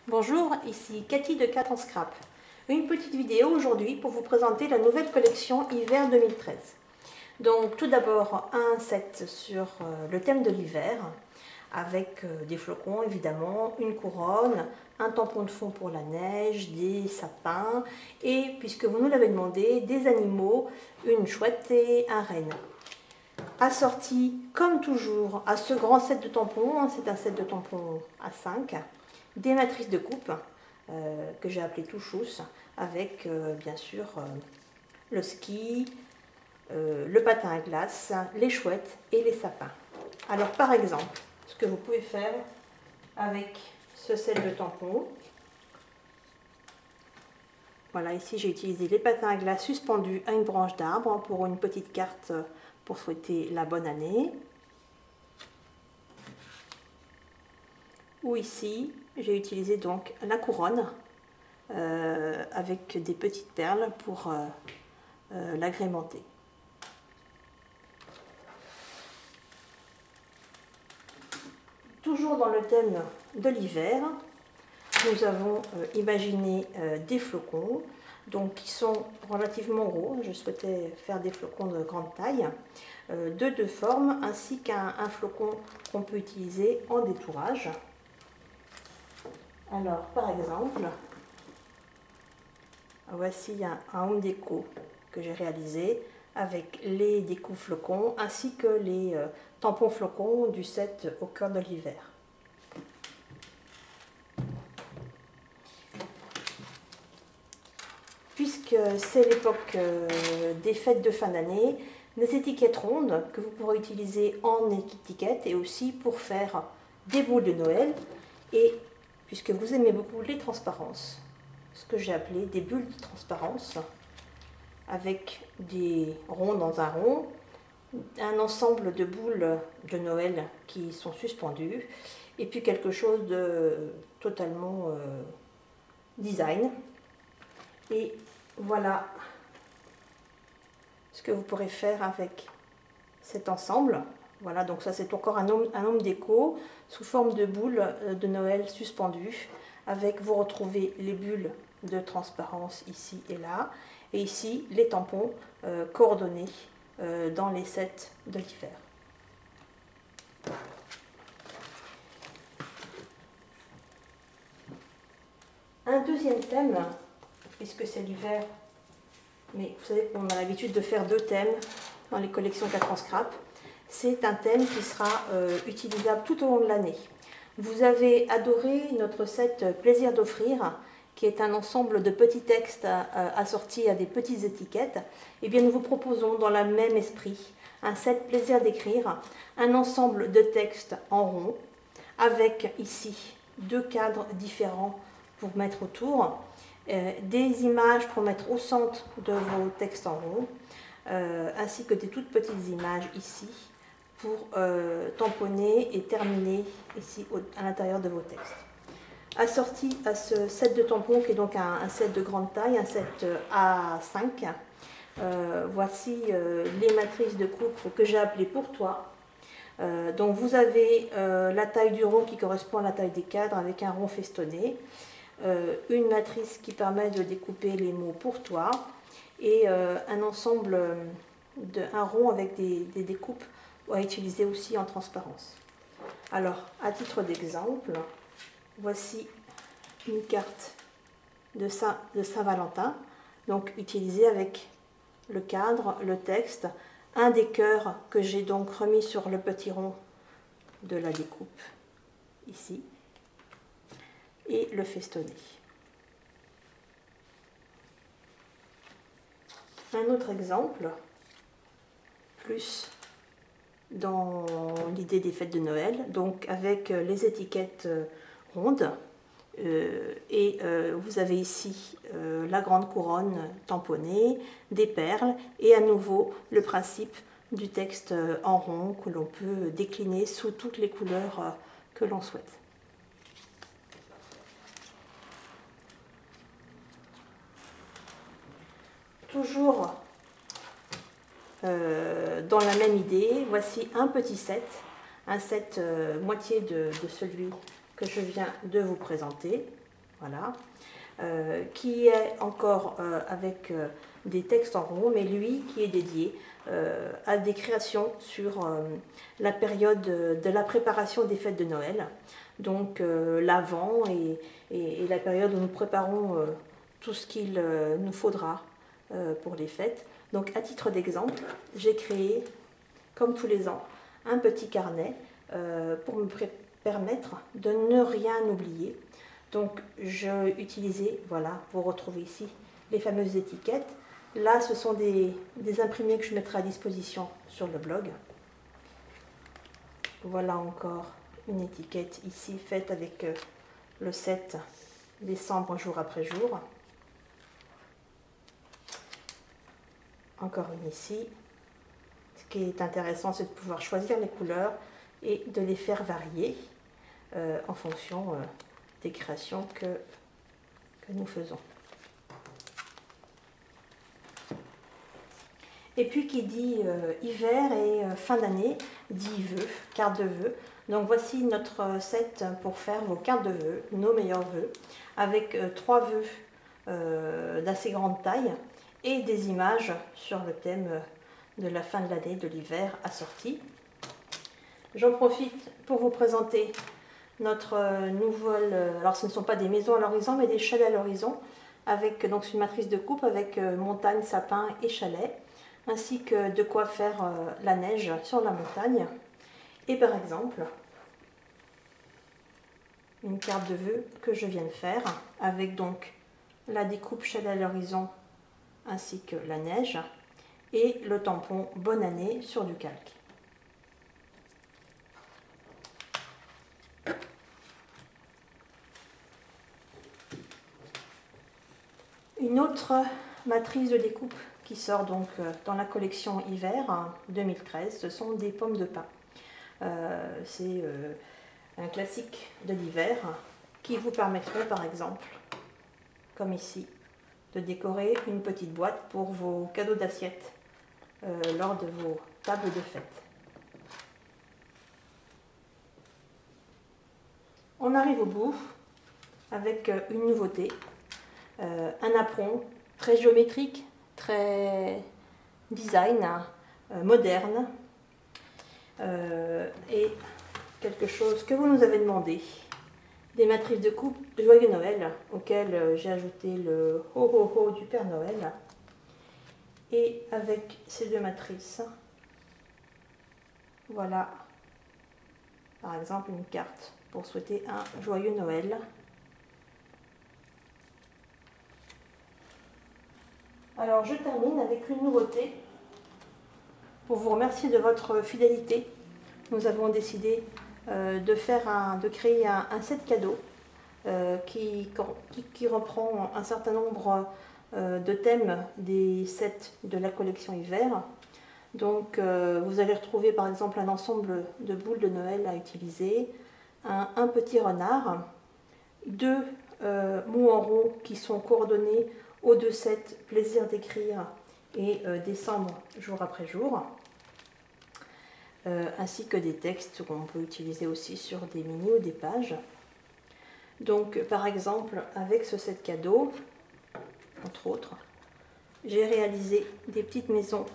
Bonjour, ici Cathy de 4 en Scrap. Une petite vidéo aujourd'hui pour vous présenter la nouvelle collection hiver 2013. Donc tout d'abord un set sur le thème de l'hiver avec des flocons évidemment, une couronne, un tampon de fond pour la neige, des sapins et puisque vous nous l'avez demandé, des animaux, une chouette et un renne. Assorti comme toujours à ce grand set de tampons, c'est un set de tampons à 5, des matrices de coupe que j'ai appelées touchous avec bien sûr le ski, le patin à glace, les chouettes et les sapins. Alors par exemple, ce que vous pouvez faire avec ce set de tampons, voilà, ici j'ai utilisé les patins à glace suspendus à une branche d'arbre pour une petite carte pour souhaiter la bonne année. Ou ici, j'ai utilisé donc la couronne avec des petites perles pour l'agrémenter. Toujours dans le thème de l'hiver, nous avons imaginé des flocons donc, qui sont relativement gros. Je souhaitais faire des flocons de grande taille, de deux formes, ainsi qu'un flocon qu'on peut utiliser en détourage. Alors, par exemple, voici un home déco que j'ai réalisé avec les décos flocons ainsi que les tampons flocons du set au cœur de l'hiver. Puisque c'est l'époque des fêtes de fin d'année, des étiquettes rondes que vous pourrez utiliser en étiquette et aussi pour faire des boules de Noël. Et puisque vous aimez beaucoup les transparences, ce que j'ai appelé des bulles de transparence, avec des ronds dans un rond, un ensemble de boules de Noël qui sont suspendues, et puis quelque chose de totalement design. Et voilà ce que vous pourrez faire avec cet ensemble. Voilà, donc ça c'est encore un homme déco sous forme de boules de Noël suspendues. Avec, vous retrouvez les bulles de transparence ici et là. Et ici, les tampons coordonnés dans les sets de l'hiver. Un deuxième thème, puisque c'est l'hiver, mais vous savez qu'on a l'habitude de faire deux thèmes dans les collections 4 en Scrap. C'est un thème qui sera utilisable tout au long de l'année. Vous avez adoré notre set Plaisir d'offrir, qui est un ensemble de petits textes assortis à des petites étiquettes. Et bien nous vous proposons dans le même esprit un set Plaisir d'écrire, un ensemble de textes en rond, avec ici deux cadres différents pour mettre autour, des images pour mettre au centre de vos textes en rond, ainsi que des toutes petites images ici pour tamponner et terminer ici à l'intérieur de vos textes. Assorti à ce set de tampons qui est donc un set de grande taille, un set A5, voici les matrices de coupe que j'ai appelées pour toi. Donc vous avez la taille du rond qui correspond à la taille des cadres avec un rond festonné, une matrice qui permet de découper les mots pour toi et un ensemble un rond avec des découpes à utiliser aussi en transparence. Alors, à titre d'exemple, voici une carte de Saint-Valentin, donc utilisée avec le cadre, le texte, un des cœurs que j'ai donc remis sur le petit rond de la découpe, ici, et le festonné. Un autre exemple, plus dans l'idée des fêtes de Noël, donc avec les étiquettes rondes, et vous avez ici la grande couronne tamponnée, des perles, et à nouveau le principe du texte en rond que l'on peut décliner sous toutes les couleurs que l'on souhaite. Toujours dans la même idée, voici un petit set, un set moitié de celui que je viens de vous présenter. voilà, qui est encore avec des textes en rond, mais lui qui est dédié à des créations sur la période de la préparation des fêtes de Noël, donc l'avant et la période où nous préparons tout ce qu'il nous faudra pour les fêtes. Donc à titre d'exemple, j'ai créé, comme tous les ans, un petit carnet pour me permettre de ne rien oublier. Donc j'ai utilisé, voilà, vous retrouvez ici les fameuses étiquettes. Là, ce sont des imprimés que je mettrai à disposition sur le blog. Voilà encore une étiquette ici faite avec le 7 décembre jour après jour. Encore une ici. Ce qui est intéressant, c'est de pouvoir choisir les couleurs et de les faire varier en fonction des créations que nous faisons. Et puis qui dit hiver et fin d'année, dit vœux, carte de vœux. Donc voici notre set pour faire vos cartes de vœux, nos meilleurs vœux, avec 3 vœux d'assez grande taille et des images sur le thème de la fin de l'année, de l'hiver assorti. J'en profite pour vous présenter notre nouvelle, alors ce ne sont pas des maisons à l'horizon, mais des chalets à l'horizon, avec donc une matrice de coupe avec montagne, sapin et chalet, ainsi que de quoi faire la neige sur la montagne. Et par exemple, une carte de vœux que je viens de faire, avec donc la découpe chalet à l'horizon, ainsi que la neige, et le tampon bonne année sur du calque. Une autre matrice de découpe qui sort donc dans la collection hiver 2013, ce sont des pommes de pin. C'est un classique de l'hiver qui vous permettront par exemple, comme ici, de décorer une petite boîte pour vos cadeaux d'assiette lors de vos tables de fête. On arrive au bout avec une nouveauté, un apron très géométrique, très design, moderne, et quelque chose que vous nous avez demandé, des matrices de coupe de Joyeux Noël, auxquelles j'ai ajouté le ho ho ho du Père Noël, et avec ces 2 matrices, voilà par exemple une carte pour souhaiter un joyeux Noël. Alors je termine avec une nouveauté. Pour vous remercier de votre fidélité, nous avons décidé de créer un set cadeau qui reprend un certain nombre de thèmes des sets de la collection hiver. Donc vous allez retrouver par exemple un ensemble de boules de Noël à utiliser, un petit renard, 2 mots en rond qui sont coordonnés aux 2 sets plaisir d'écrire et décembre jour après jour, ainsi que des textes qu'on peut utiliser aussi sur des mini ou des pages. Donc par exemple avec ce set cadeau, entre autres, j'ai réalisé des petites maisons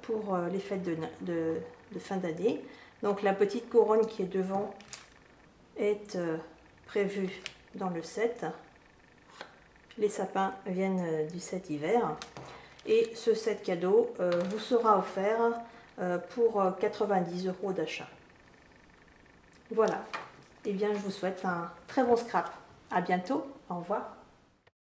pour les fêtes de fin d'année. Donc la petite couronne qui est devant est prévue dans le set. Les sapins viennent du set hiver. Et ce set cadeau vous sera offert pour 90 € d'achat. Voilà. Et bien je vous souhaite un très bon scrap. À bientôt. Au revoir.